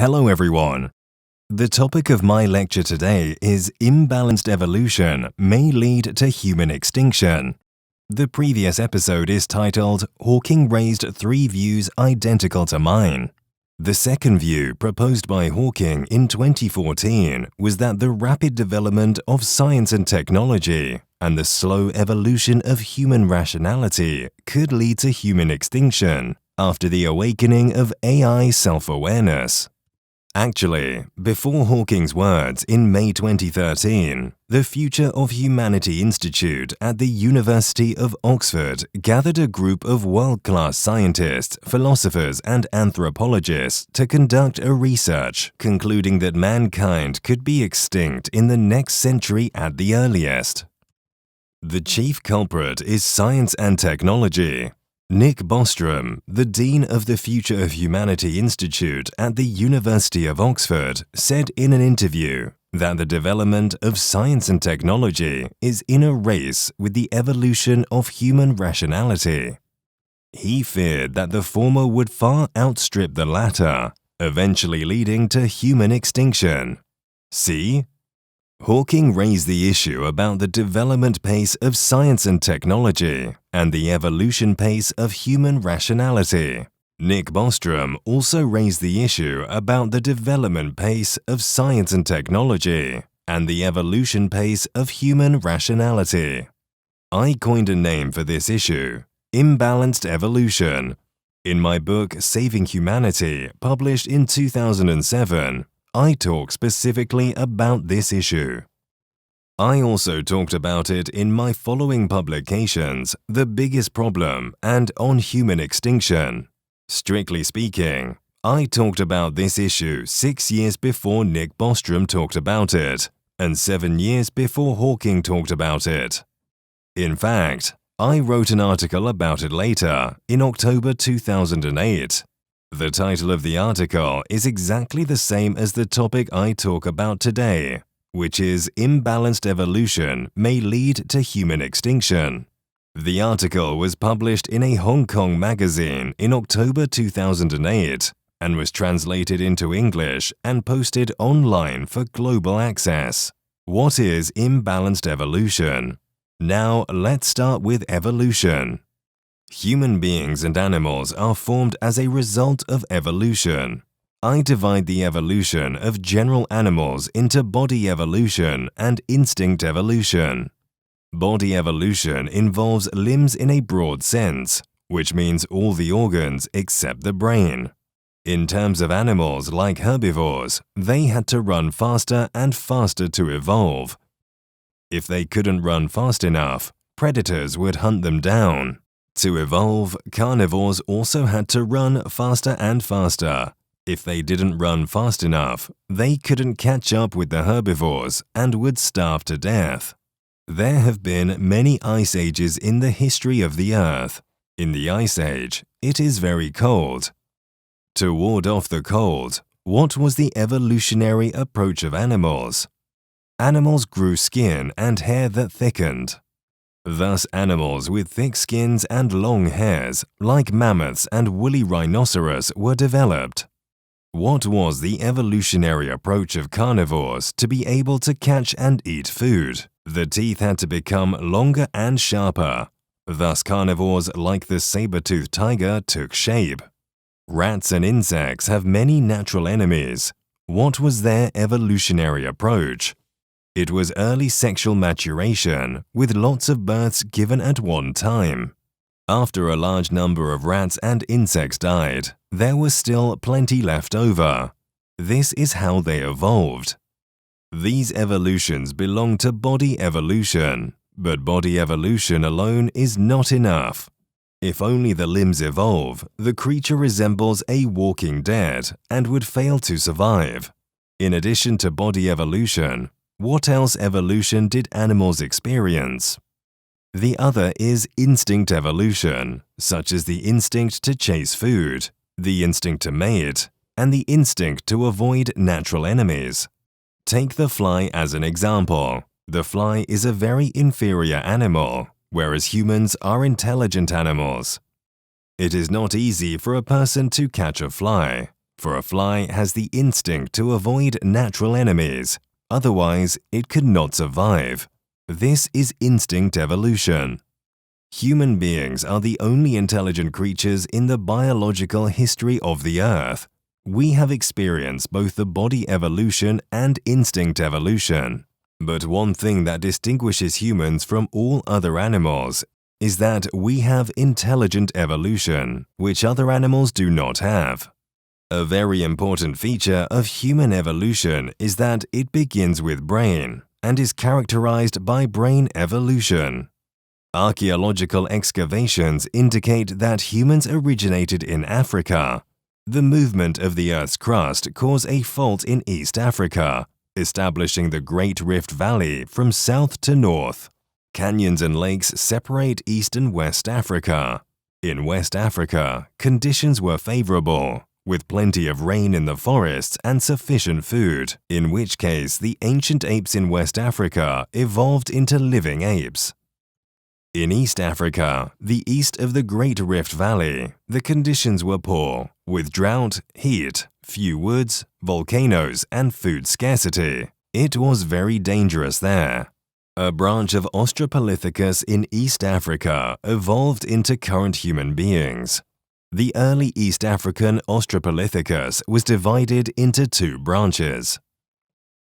Hello everyone. The topic of my lecture today is imbalanced evolution may lead to human extinction. The previous episode is titled Hawking raised 3 views identical to mine. The second view proposed by Hawking in 2014 was that the rapid development of science and technology and the slow evolution of human rationality could lead to human extinction after the awakening of AI self-awareness. Actually, before Hawking's words in May 2013, the Future of Humanity Institute at the University of Oxford gathered a group of world-class scientists, philosophers, and anthropologists to conduct a research concluding that mankind could be extinct in the next century at the earliest. The chief culprit is science and technology. Nick Bostrom, the Dean of the Future of Humanity Institute at the University of Oxford, said in an interview that the development of science and technology is in a race with the evolution of human rationality. He feared that the former would far outstrip the latter, eventually leading to human extinction. See? Hawking raised the issue about the development pace of science and technology and the evolution pace of human rationality. Nick Bostrom also raised the issue about the development pace of science and technology and the evolution pace of human rationality. I coined a name for this issue, imbalanced evolution. In my book Saving Humanity, published in 2007, I talk specifically about this issue. I also talked about it in my following publications, The Biggest Problem and On Human Extinction. Strictly speaking, I talked about this issue 6 years before Nick Bostrom talked about it, and 7 years before Hawking talked about it. In fact, I wrote an article about it later, in October 2008. The title of the article is exactly the same as the topic I talk about today, which is Imbalanced Evolution May Lead to Human Extinction. The article was published in a Hong Kong magazine in October 2008 and was translated into English and posted online for global access. What is imbalanced evolution? Now let's start with evolution. Human beings and animals are formed as a result of evolution. I divide the evolution of general animals into body evolution and instinct evolution. Body evolution involves limbs in a broad sense, which means all the organs except the brain. In terms of animals like herbivores, they had to run faster and faster to evolve. If they couldn't run fast enough, predators would hunt them down. To evolve, carnivores also had to run faster and faster. If they didn't run fast enough, they couldn't catch up with the herbivores and would starve to death. There have been many ice ages in the history of the Earth. In the Ice Age, it is very cold. To ward off the cold, what was the evolutionary approach of animals? Animals grew skin and hair that thickened. Thus, animals with thick skins and long hairs, like mammoths and woolly rhinoceros, were developed. What was the evolutionary approach of carnivores to be able to catch and eat food? The teeth had to become longer and sharper. Thus, carnivores like the saber-toothed tiger took shape. Rats and insects have many natural enemies. What was their evolutionary approach? It was early sexual maturation, with lots of births given at one time. After a large number of rats and insects died, there was still plenty left over. This is how they evolved. These evolutions belong to body evolution, but body evolution alone is not enough. If only the limbs evolve, the creature resembles a walking dead and would fail to survive. In addition to body evolution, what else evolution did animals experience? The other is instinct evolution, such as the instinct to chase food, the instinct to mate, and the instinct to avoid natural enemies. Take the fly as an example. The fly is a very inferior animal, whereas humans are intelligent animals. It is not easy for a person to catch a fly. for a fly has the instinct to avoid natural enemies, otherwise it could not survive. This is instinct evolution. Human beings are the only intelligent creatures in the biological history of the Earth. We have experienced both the body evolution and instinct evolution. But one thing that distinguishes humans from all other animals is that we have intelligent evolution, which other animals do not have. A very important feature of human evolution is that it begins with brain and is characterized by brain evolution. Archaeological excavations indicate that humans originated in Africa. The movement of the Earth's crust caused a fault in East Africa, establishing the Great Rift Valley from south to north. Canyons and lakes separate East and West Africa. In West Africa, conditions were favorable, with plenty of rain in the forests and sufficient food, in which case the ancient apes in West Africa evolved into living apes. In East Africa, the east of the Great Rift Valley, the conditions were poor, with drought, heat, few woods, volcanoes, and food scarcity. It was very dangerous there. A branch of Australopithecus in East Africa evolved into current human beings. The early East African Australopithecus was divided into two branches.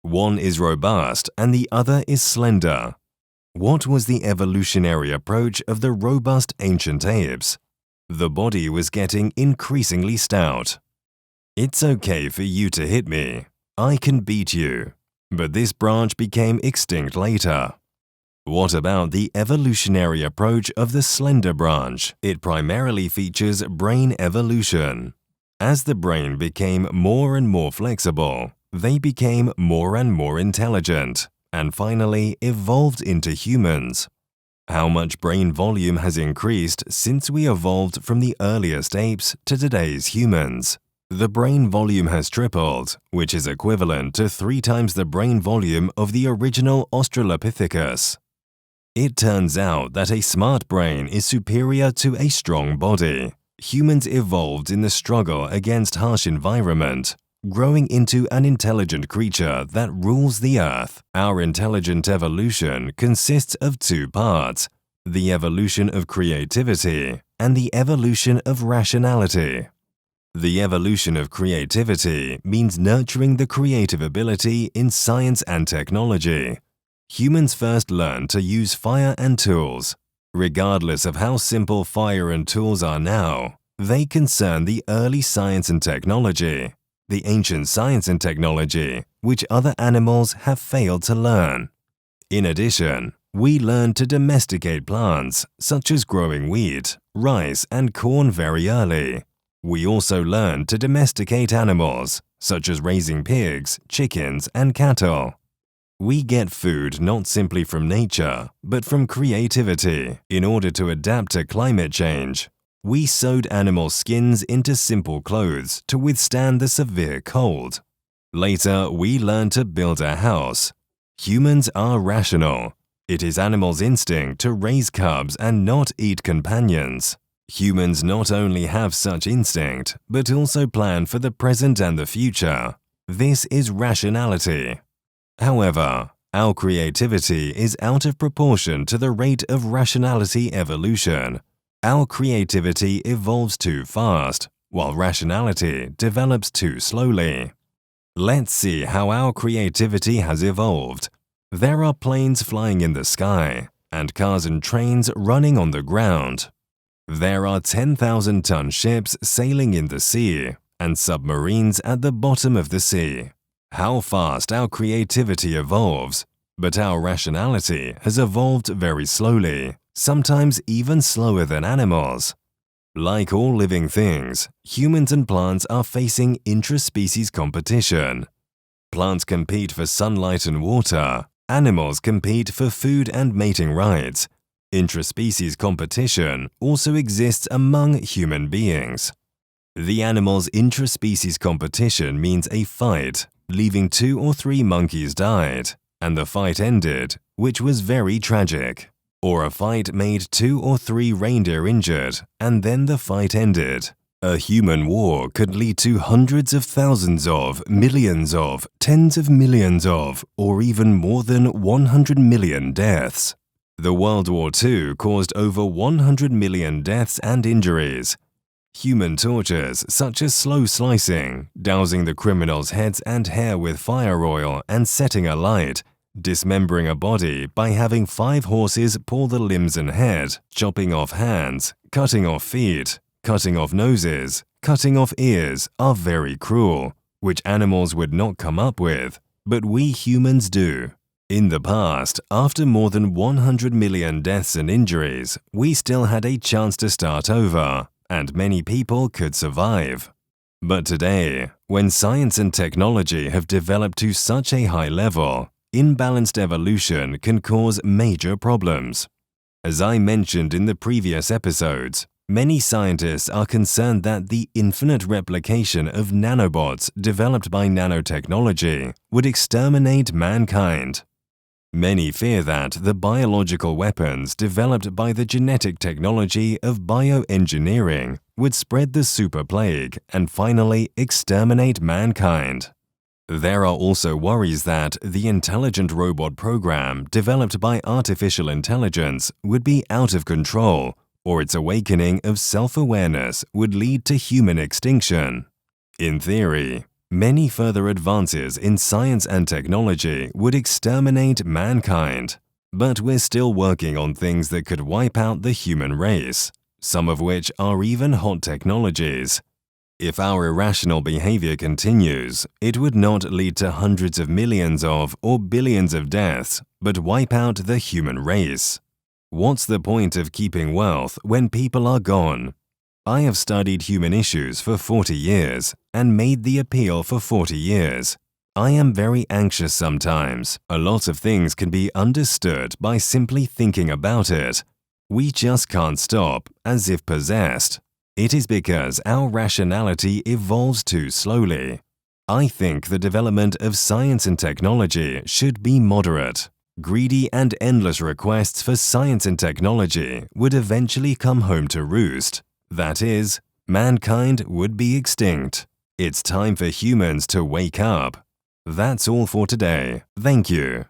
One is robust and the other is slender. What was the evolutionary approach of the robust ancient apes? The body was getting increasingly stout. It's okay for you to hit me. I can beat you. But this branch became extinct later. What about the evolutionary approach of the slender branch? It primarily features brain evolution. As the brain became more and more flexible, they became more and more intelligent, and finally evolved into humans. How much brain volume has increased since we evolved from the earliest apes to today's humans? The brain volume has tripled, which is equivalent to 3 times the brain volume of the original Australopithecus. It turns out that a smart brain is superior to a strong body. Humans evolved in the struggle against harsh environment, growing into an intelligent creature that rules the Earth. Our intelligent evolution consists of 2 parts: the evolution of creativity and the evolution of rationality. The evolution of creativity means nurturing the creative ability in science and technology. Humans first learned to use fire and tools. Regardless of how simple fire and tools are now, they concern the early science and technology, the ancient science and technology, which other animals have failed to learn. In addition, we learned to domesticate plants, such as growing wheat, rice, and corn very early. We also learned to domesticate animals, such as raising pigs, chickens, and cattle. We get food not simply from nature, but from creativity. In order to adapt to climate change, we sewed animal skins into simple clothes to withstand the severe cold. Later, we learned to build a house. Humans are rational. It is animals' instinct to raise cubs and not eat companions. Humans not only have such instinct, but also plan for the present and the future. This is rationality. However, our creativity is out of proportion to the rate of rationality evolution. Our creativity evolves too fast, while rationality develops too slowly. Let's see how our creativity has evolved. There are planes flying in the sky, and cars and trains running on the ground. There are 10,000-ton ships sailing in the sea, and submarines at the bottom of the sea. How fast our creativity evolves, but our rationality has evolved very slowly, sometimes even slower than animals. Like all living things, humans and plants are facing intraspecies competition. Plants compete for sunlight and water, animals compete for food and mating rights. Intraspecies competition also exists among human beings. The animal's intraspecies competition means a fight, leaving 2 or 3 monkeys died, and the fight ended, which was very tragic. Or a fight made 2 or 3 reindeer injured, and then the fight ended. A human war could lead to hundreds of thousands of, millions of, tens of millions of, or even more than 100 million deaths. The World War II caused over 100 million deaths and injuries. Human tortures such as slow slicing, dousing the criminals' heads and hair with fire oil and setting alight, dismembering a body by having 5 horses pull the limbs and head, chopping off hands, cutting off feet, cutting off noses, cutting off ears are very cruel, which animals would not come up with, but we humans do. In the past, after more than 100 million deaths and injuries, we still had a chance to start over, and many people could survive. But today, when science and technology have developed to such a high level, imbalanced evolution can cause major problems. As I mentioned in the previous episodes, many scientists are concerned that the infinite replication of nanobots developed by nanotechnology would exterminate mankind. Many fear that the biological weapons developed by the genetic technology of bioengineering would spread the super plague and finally exterminate mankind. There are also worries that the intelligent robot program developed by artificial intelligence would be out of control, or its awakening of self-awareness would lead to human extinction. In theory, many further advances in science and technology would exterminate mankind, but we're still working on things that could wipe out the human race, some of which are even hot technologies. If our irrational behavior continues, it would not lead to hundreds of millions of or billions of deaths, but wipe out the human race. What's the point of keeping wealth when people are gone? I have studied human issues for 40 years and made the appeal for 40 years. I am very anxious sometimes. A lot of things can be understood by simply thinking about it. We just can't stop, as if possessed. It is because our rationality evolves too slowly. I think the development of science and technology should be moderate. Greedy and endless requests for science and technology would eventually come home to roost. That is, mankind would be extinct. It's time for humans to wake up. That's all for today. Thank you.